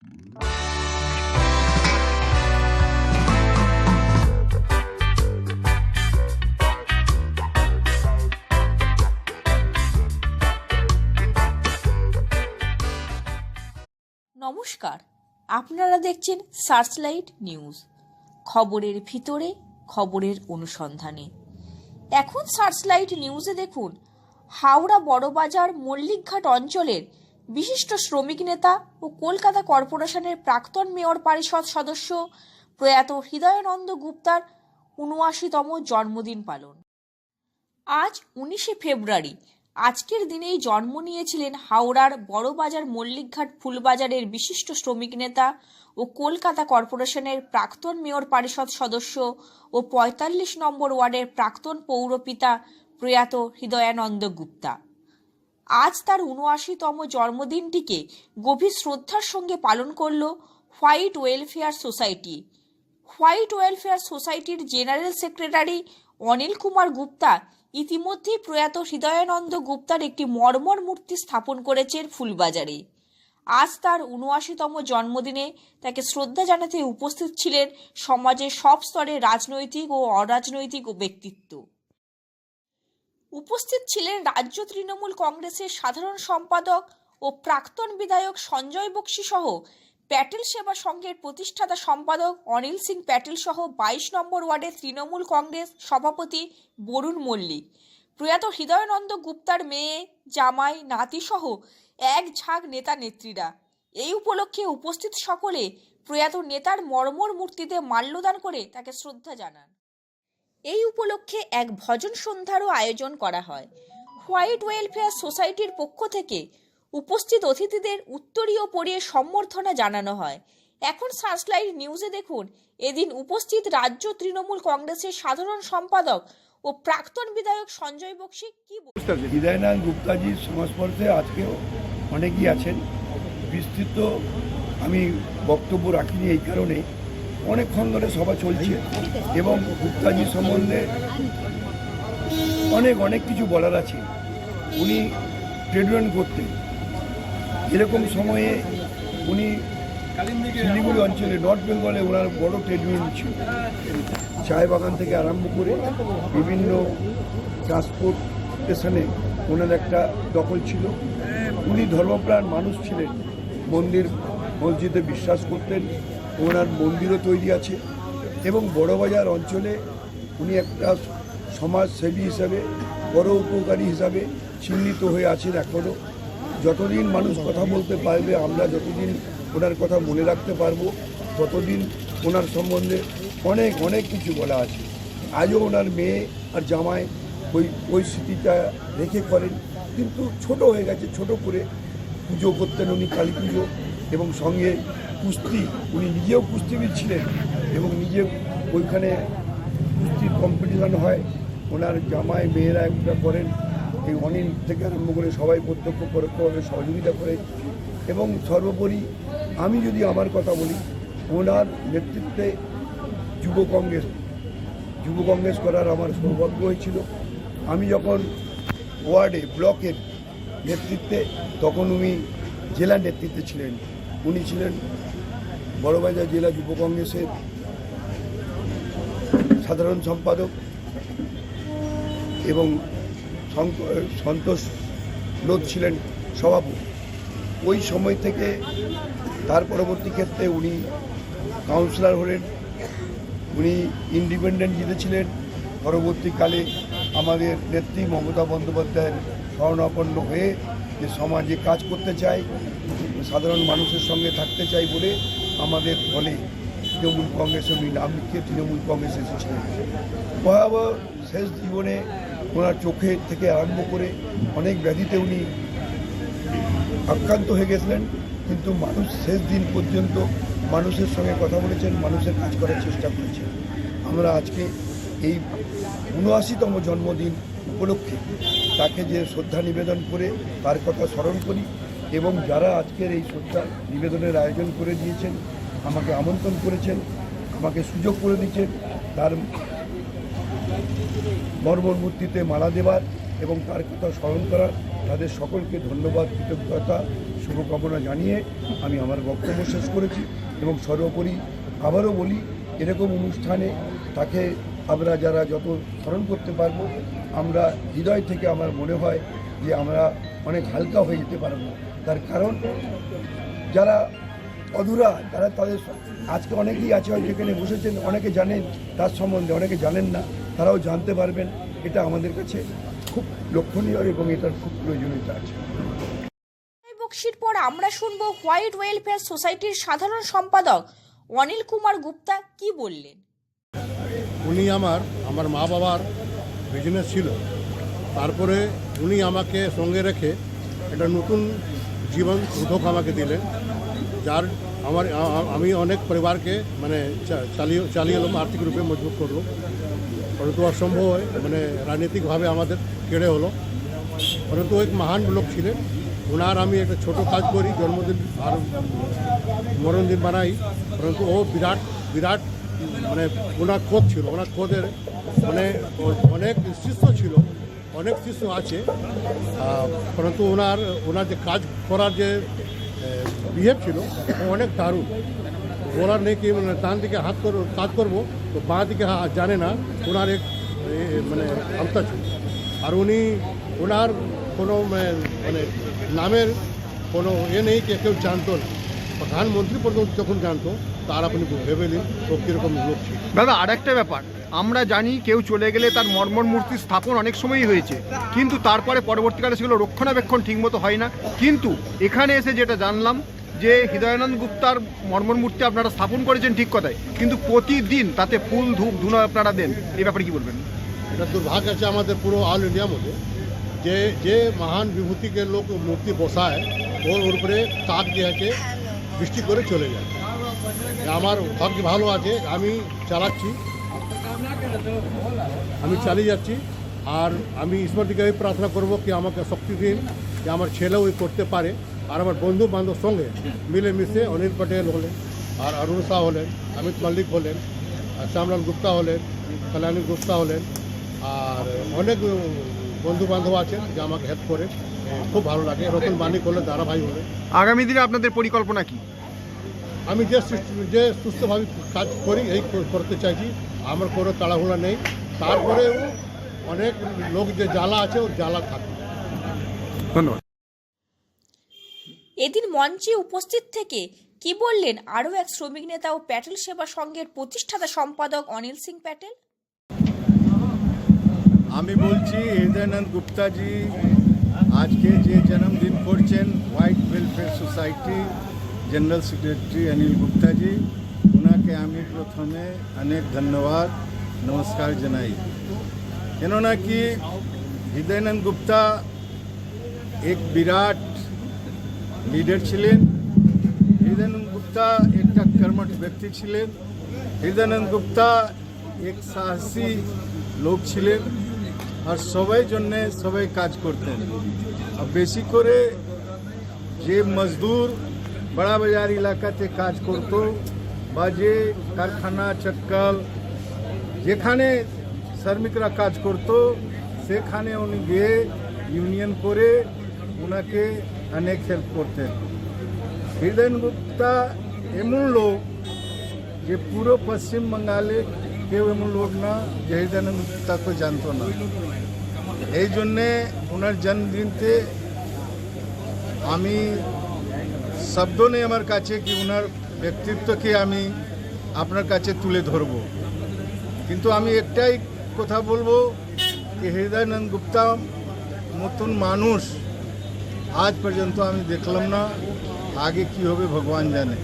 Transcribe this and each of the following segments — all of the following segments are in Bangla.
নমস্কার, আপনারা দেখছেন সার্চলাইট নিউজ। খবরের ভিতরে, খবরের অনুসন্ধানে। এখন সার্চলাইট নিউজে দেখুন, হাওড়া বড়বাজার মল্লিকঘাট অঞ্চলের বিশিষ্ট শ্রমিক নেতা ও কলকাতা কর্পোরেশনের প্রাক্তন মেয়র পরিষদ সদস্য প্রয়াত হৃদয়ানন্দ গুপ্তার ৭৯তম জন্মদিন পালন। আজ ১৯শে ফেব্রুয়ারি। আজকের দিনেই জন্ম নিয়েছিলেন হাওড়ার বড়বাজার মল্লিকঘাট ফুলবাজারের বিশিষ্ট শ্রমিক নেতা ও কলকাতা কর্পোরেশনের প্রাক্তন মেয়র পরিষদ সদস্য ও ৪৫ নম্বর ওয়ার্ডের প্রাক্তন পৌরপিতা প্রয়াত হৃদয়ানন্দ গুপ্তা। আজ তার ৭৯তম জন্মদিনটিকে গভীর শ্রদ্ধার সঙ্গে পালন করল white welfare society. White welfare সোসাইটির জেনারেল সেক্রেটারি অনিল কুমার গুপ্তা ইতিমধ্যেই প্রয়াত হৃদয়ানন্দ গুপ্তার একটি মর্মর মূর্তি স্থাপন করেছেন ফুলবাজারে। আজ তার ৭৯তম জন্মদিনে তাকে শ্রদ্ধা জানাতে উপস্থিত ছিলেন সমাজের সব স্তরের রাজনৈতিক ও অরাজনৈতিক ব্যক্তিত্ব। উপস্থিত ছিলেন রাজ্য তৃণমূল কংগ্রেসের সাধারণ সম্পাদক ও প্রাক্তন বিধায়ক সঞ্জয় বক্সি সহ প্যাটেল সেবা সংঘের প্রতিষ্ঠাতা সম্পাদক অনিল সিং প্যাটেল সহ ২২ নম্বর ওয়ার্ডের তৃণমূল কংগ্রেস সভাপতি বরুণ মল্লিক, প্রয়াত হৃদয়ানন্দ গুপ্তার মেয়ে, জামাই, নাতি সহ এক ঝাঁক নেতা নেত্রীরা। এই উপলক্ষে উপস্থিত সকলে প্রয়াত নেতার মর্মর মূর্তিতে মাল্যদান করে তাকে শ্রদ্ধা জানান। এই উপলক্ষে এক ভজন সন্ধ্যারও আয়োজন করা হয়। হোয়াইট ওয়েলফেয়ার সোসাইটির পক্ষ থেকে উপস্থিত অতিথিদের উত্তরীয় পরিয়ে সম্বর্ধনা জানানো হয়। এখন সার্চলাইট নিউজে দেখুন, এদিন উপস্থিত রাজ্য তৃণমূল কংগ্রেসের সাধারণ সম্পাদক ও প্রাক্তন বিধায়ক সঞ্জয় বক্সি কি বলছেন। হৃদয়ানন্দ গুপ্তাজির সংস্পর্শে আজকেও অনেকেই আছেন। বিস্তৃত আমি বক্তব্য রাখিনি এই কারণে, অনেকক্ষণ ধরে সভা চলছে এবং গুপ্তাজি সম্বন্ধে অনেক কিছু বলার আছে। উনি ট্রেড ইউনিয়ন করতেন। এরকম সময়ে উনি শিলিগুড়ি অঞ্চলে, নর্থ বেঙ্গলে ওনার বড় ট্রেড ইউনিয়ন ছিল। চায় বাগান থেকে আরম্ভ করে বিভিন্ন ট্রান্সপোর্ট স্টেশনে ওনার একটা দখল ছিল। উনি ধর্মপ্রাণ মানুষ ছিলেন, মন্দির মসজিদে বিশ্বাস করতেন, ওনার মন্দিরও তৈরি আছে এবং বড়বাজার অঞ্চলে উনি একটা সমাজসেবী হিসাবে, বড় উপকারী হিসাবে চিহ্নিত হয়ে আছেন এখনও। যতদিন মানুষ কথা বলতে পারবে, আমরা যতদিন ওনার কথা মনে রাখতে পারবো, ততদিন ওনার সম্বন্ধে অনেক কিছু বলা আছে। আজও ওনার মেয়ে আর জামাই ওই স্মৃতিটা রেখে করেন, কিন্তু ছোট হয়ে গেছে। ছোট করে পুজো করতেন উনি, কালী পুজো, এবং সঙ্গে কুস্তি, উনি নিজেও কুস্তিবিদ ছিলেন এবং নিজে ওইখানে কুস্তির কম্পিটিশন হয়। ওনার জামাই মেয়েরা একটা করেন। এই অনিল থেকে আরম্ভ করে সবাই প্রত্যক্ষ পরোক্ষভাবে সহযোগিতা করে। এবং সর্বোপরি আমি যদি আমার কথা বলি, ওনার নেতৃত্বে যুব কংগ্রেস করার আমার সৌভাগ্য হয়েছিল। আমি যখন ওয়ার্ডে, ব্লকের নেতৃত্বে, তখন উনি জেলা নেতৃত্বে ছিলেন। উনি ছিলেন বড়বাজার জেলা যুব কংগ্রেসের সাধারণ সম্পাদক এবং সন্তোষ লোধ ছিলেন সভাপতি। ওই সময় থেকে তার পরবর্তী ক্ষেত্রে উনি কাউন্সিলর হলেন, উনি ইন্ডিপেন্ডেন্ট জিতেছিলেন। পরবর্তীকালে আমাদের নেত্রী মমতা বন্দ্যোপাধ্যায়ের শরণাপন্ন হয়ে যে সমাজে কাজ করতে চাই, সাধারণ মানুষের সঙ্গে থাকতে চাই বলে আমাদের দলে তৃণমূল কংগ্রেসে উনি নাম লিখিয়ে তৃণমূল কংগ্রেসে এসেছিলেন। ভয়াবহ শেষ জীবনে ওনার চোখে থেকে আরম্ভ করে অনেক ব্যাধিতে উনি আক্রান্ত হয়ে গেছিলেন, কিন্তু মানুষ শেষ দিন পর্যন্ত মানুষের সঙ্গে কথা বলেছেন, মানুষের কাজ করার চেষ্টা করেছেন। আমরা আজকে এই ৭৯তম জন্মদিন উপলক্ষে তাকে যে শ্রদ্ধা নিবেদন করে তার কথা স্মরণ করি, এবং যারা আজকের এই শ্রদ্ধা নিবেদনের আয়োজন করে দিয়েছেন, আমাকে আমন্ত্রণ করেছেন, আমাকে সুযোগ করে দিচ্ছেন তার মর্মর মূর্তিতে মালা দেবার এবং তার কথা স্মরণ করার, তাদের সকলকে ধন্যবাদ, কৃতজ্ঞতা, শুভকামনা জানিয়ে আমি আমার বক্তব্য শেষ করেছি এবং সর্বোপরি আবারও বলি, এরকম অনুষ্ঠানে তাকে আমরা যারা যত স্মরণ করতে পারবো, আমরা হৃদয় থেকে আমার মনে হয় যে আমরা অনেক হালকা হয়ে যেতে পারবো। তার কারণ যারা অধুরা, তারা তাদের আজকে অনেকেই আছে হয়তো এখানে বসেছেন, অনেকে জানেন তার সম্বন্ধে, অনেকে জানেন না, তারাও জানতে পারবেন। এটা আমাদের কাছে খুব লক্ষণীয় এবং এটার খুব প্রয়োজনীয়তা আছে। বক্সির পর আমরা শুনবো হোয়াইট ওয়েলফেয়ার সোসাইটির সাধারণ সম্পাদক অনিল কুমার গুপ্তা কি বললেন। উনি আমার মা বাবার বিজনেস ছিল, তারপরে উনি আমাকে সঙ্গে রেখে একটা নতুন জীবন উদ্যোগ আমাকে দিলেন, যার আমি অনেক পরিবারকে চালিয়ে এলাম, আর্থিক রূপে মজবুত করলো, পরন্তু অসম্ভব হয় রাজনৈতিকভাবে আমাদের কেড়ে হলো। পরন্তু এক মহান লোক ছিলেন, ওনার আমি একটা ছোট কাজ করি, জন্মদিন আর মরণদিন বানাই, পরন্তু ও বিরাট বিরাট ওনার খোদ ছিল, ওনার খোদের অনেক শিষ্য ছিল, অনেক শিষ্য আছে, পরন্তু ওনার যে কাজ করার যে বিহেভ ছিল ও অনেক দারুণ। বলার নেই কি ডান দিকে কাজ করবো তো বাঁ দিকে জানে না, ওনার এক ক্ষমতা ছিল। আর ওনার কোনো নামের কোনো নেই কি কেউ জানতো না, প্রধানমন্ত্রী পর্যন্ত যখন জানতো তার আপনি ভেবে নিন ও কীরকম লোক ছিল। দাদা, আর একটা ব্যাপার, আমরা জানি কেউ চলে গেলে তার মর্মর মূর্তি স্থাপন অনেক সময়ই হয়েছে, কিন্তু তারপরে পরবর্তীকালে সেগুলো রক্ষণাবেক্ষণ ঠিকমতো হয় না। কিন্তু এখানে এসে যেটা জানলাম যে হৃদয়ানন্দ গুপ্তার মর্মর মূর্তি আপনারা স্থাপন করেছেন, ঠিক কথাই, কিন্তু প্রতিদিন তাতে ফুল ধূপ ধুনো আপনারা দেন, এই ব্যাপারে কি বলবেন? এটা দুর্ভাগ্য আছে আমাদের পুরো অল ইন্ডিয়ার মধ্যে, যে মহান বিভূতিকে লোক মূর্তি বসায় ওর উপরে তাক দিয়ে বৃষ্টি করে চলে যায়। আমার ভাগ্য ভালো আছে, আমি চালিয়ে যাচ্ছি, আর আমি ঈশ্বর দিকে প্রার্থনা করব কি আমাকে শক্তি দিন, যে আমার ছেলেও করতে পারে। আর আমার বন্ধু বান্ধব সঙ্গে মিলেমিশে অনিল পটেল হলেন, আর অরুণ শাহ হলেন, অমিত মল্লিক হলেন, আর শ্যামলাল গুপ্তা হলেন, কল্যাণী গুপ্তা হলেন, আর অনেক বন্ধু বান্ধব আছেন যে আমাকে হেল্প করে, খুব ভালো লাগে। রতন মানিক হলেন, দাদা ভাই হলেন। আগামী দিনে আপনাদের পরিকল্পনা কি? আমি যে সুস্থভাবে কাজ করি এই করতে চাইছি, আমার কোনো তাড়াহুড়া নেই। তারপরেও অনেক লোক যে জ্বালা আছে ওর জ্বালা থাকে। ধন্যবাদ। এদিন মঞ্চে উপস্থিত থেকে কি বললেন আরও এক শ্রমিক নেতা ও প্যাটেল সেবা সংঘের প্রতিষ্ঠাতা সম্পাদক অনিল সিং প্যাটেল। আমি বলছি হৃদয়ানন্দ গুপ্তাজি আজকে যে জন্মদিন করছেন, white welfare society general secretary Anil Guptaji, ওনাকে আমি প্রথমে অনেক ধন্যবাদ নমস্কার জানাই। কেননা কি হৃদয়ানন্দ গুপ্তা এক বিরাট লিডার ছিলেন, হৃদয়ানন্দ গুপ্তা একটা কর্মঠ ব্যক্তি ছিলেন, হৃদয়ানন্দ গুপ্তা এক সাহসী লোক ছিলেন, আর সবাই কাজ করতেন। আর বেশি করে যে মজদুর বড়া বাজার এলাকাতে কাজ করত বা যে কারখানা চটকল যেখানে শ্রমিকরা কাজ করত সেখানে উনি গিয়ে ইউনিয়ন করে ওনাকে অনেক হেল্প করতেন। হৃদয়ানন্দ গুপ্তা এমন লোক যে পুরো পশ্চিম বাঙালে কেউ এমন লোক না যে হৃদয়ানন্দ গুপ্তাকে জানতো না। এই জন্যে ওনার জন্মদিনতে আমি শব্দ নেই আমার কাছে কি ওনার ব্যক্তিত্বকে আমি আপনার কাছে তুলে ধরব, কিন্তু আমি একটাই কথা বলবো যে হৃদয়ানন্দ গুপ্তা মতন মানুষ আজ পর্যন্ত আমি দেখলাম না, আগে কি হবে ভগবান জানে।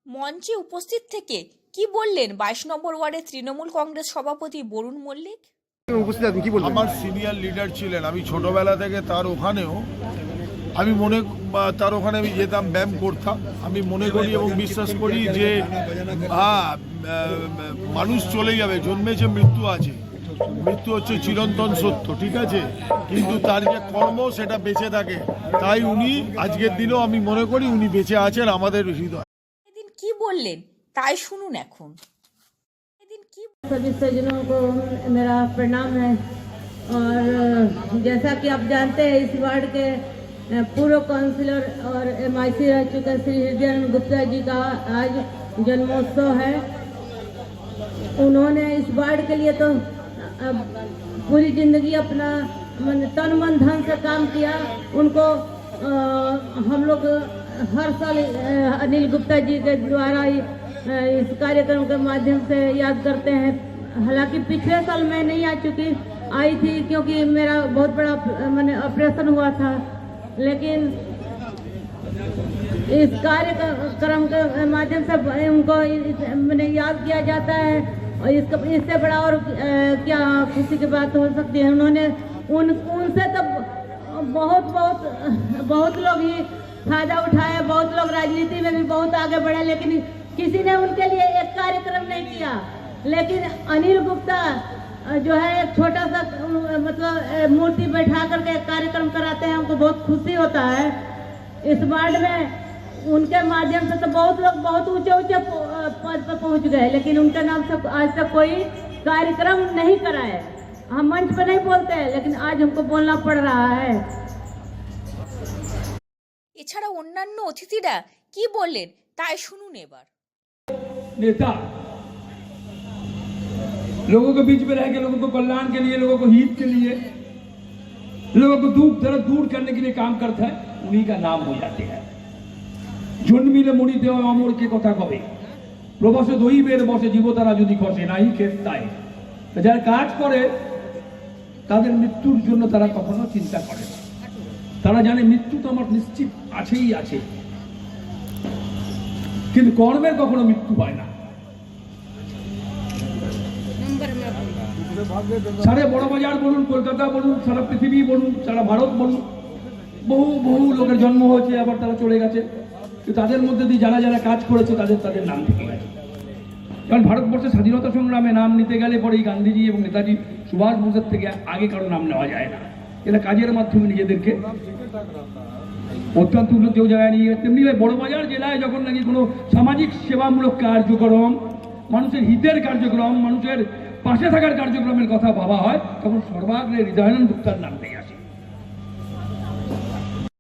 মঞ্চে উপস্থিত থেকে কি বললেন 22 নম্বর ওয়ার্ডের তৃণমূল কংগ্রেস সভাপতি বরুণ মল্লিক। উপস্থিত আছেন, কি বলবেন? আমার সিনিয়র লিডার ছিলেন, আমি ছোটবেলা থেকে তার ওখানেও তার ওখানে আমি যেতাম, ব্যায়াম করতাম। আমি মনে করি এবং বিশ্বাস করি যে মানুষ চলে যাবে, জন্মেছে মৃত্যু আছে, মৃত্যু হচ্ছে চিরন্তন সত্য, ঠিক আছে, কিন্তু তার যে কর্ম সেটা বেঁচে থাকে। তাই উনি আজকের দিনেও আমি মনে করি উনি বেঁচে আছেন আমাদের হৃদয়। এদিন কি বললেন তাই শুনুন এখন। এদিন কি सभी सज्जनों को मेरा प्रणाम है। और जैसा कि आप जानते हैं इस वार्ड के पूर्व काउंसिलर और MIC रह चुके श्री हृदयानंद गुप्ता जी का आज जन्मोत्सव है। उन्होंने इस वार्ड के लिए तो पूरी जिंदगी अपना तन मन धन से काम किया। उनको हम लोग हर साल अनिल गुप्ता जी के द्वारा इस कार्यक्रम के माध्यम से याद करते हैं। हालांकि पिछले साल मैं नहीं आई थी क्योंकि मेरा बहुत बड़ा मैंने ऑपरेशन हुआ था, लेकिन इस कार्यक्रम के माध्यम से उनको मैंने याद किया जाता है और इससे बड़ा और क्या खुशी की बात हो सकती है। उन्होंने उनसे तो बहुत लोग ही फायदा उठाया, बहुत लोग राजनीति में भी बहुत आगे बढ़े, लेकिन किसी ने उनके लिए एक कार्यक्रम नहीं किया। लेकिन अनिल गुप्ता जो है एक छोटा सा मतलब मूर्ति बैठा करके एक कार्यक्रम कराते हैं, हमको बहुत खुशी होता है। इस वार्ड में उनके माध्यम से तो बहुत लोग बहुत ऊंचे पद पर पहुंच गए, लेकिन उनके नाम से आज तक कोई कार्यक्रम नहीं कराए। हम मंच पर नहीं बोलते हैं, लेकिन आज हमको बोलना पड़ रहा है। এছাড়া অন্যান্য অতিথিরা কি বললেন তাই শুনুন এবার। नेता लोगों के बीच में रह के लोगों को कल्याण के लिए, लोगों को हित के लिए, लोगों को दुख दर्द दूर करने के लिए काम करता है, उन्हीं का नाम हो जाते हैं। জন্মিলে মরিতে হয় অমরকে কথা কবে, প্রবাসে দৈবের বসে জীবতারা যদি খসে নাই খেস্তায়। যারা কাজ করে তাদের মৃত্যুর জন্য তারা কখনো চিন্তা করে না। তারা জানে মৃত্যু তো আমার নিশ্চিত আছেই আছে, কিন্তু কর্মের কখনো মৃত্যু হয় না। সারা বড় বাজার বলুন, কলকাতা বলুন, সারা পৃথিবী বলুন, সারা ভারত বলুন, বহু লোকের জন্ম হয়েছে, আবার তারা চলে গেছে, কিন্তু তাদের মধ্যে দিয়ে যারা কাজ করেছে তাদের নাম থেকে গেছে। কারণ ভারতবর্ষের স্বাধীনতা সংগ্রামে নাম নিতে গেলে পরে এই গান্ধীজি এবং নেতাজি সুভাষ বোসের থেকে আগে কারো নাম নেওয়া যায় না। এরা কাজের মাধ্যমে নিজেদেরকে অত্যন্ত উন্নত জায়গায় নিয়ে গেছে। তেমনি বড়বাজার জেলায় যখন নাকি কোনো সামাজিক সেবামূলক কার্যক্রম, মানুষের হিতের কার্যক্রম, মানুষের পাশে থাকার কার্যক্রমের কথা ভাবা হয়, তখন সর্বাগ্রে হৃদয়ানন্দ গুপ্তার নাম নেই।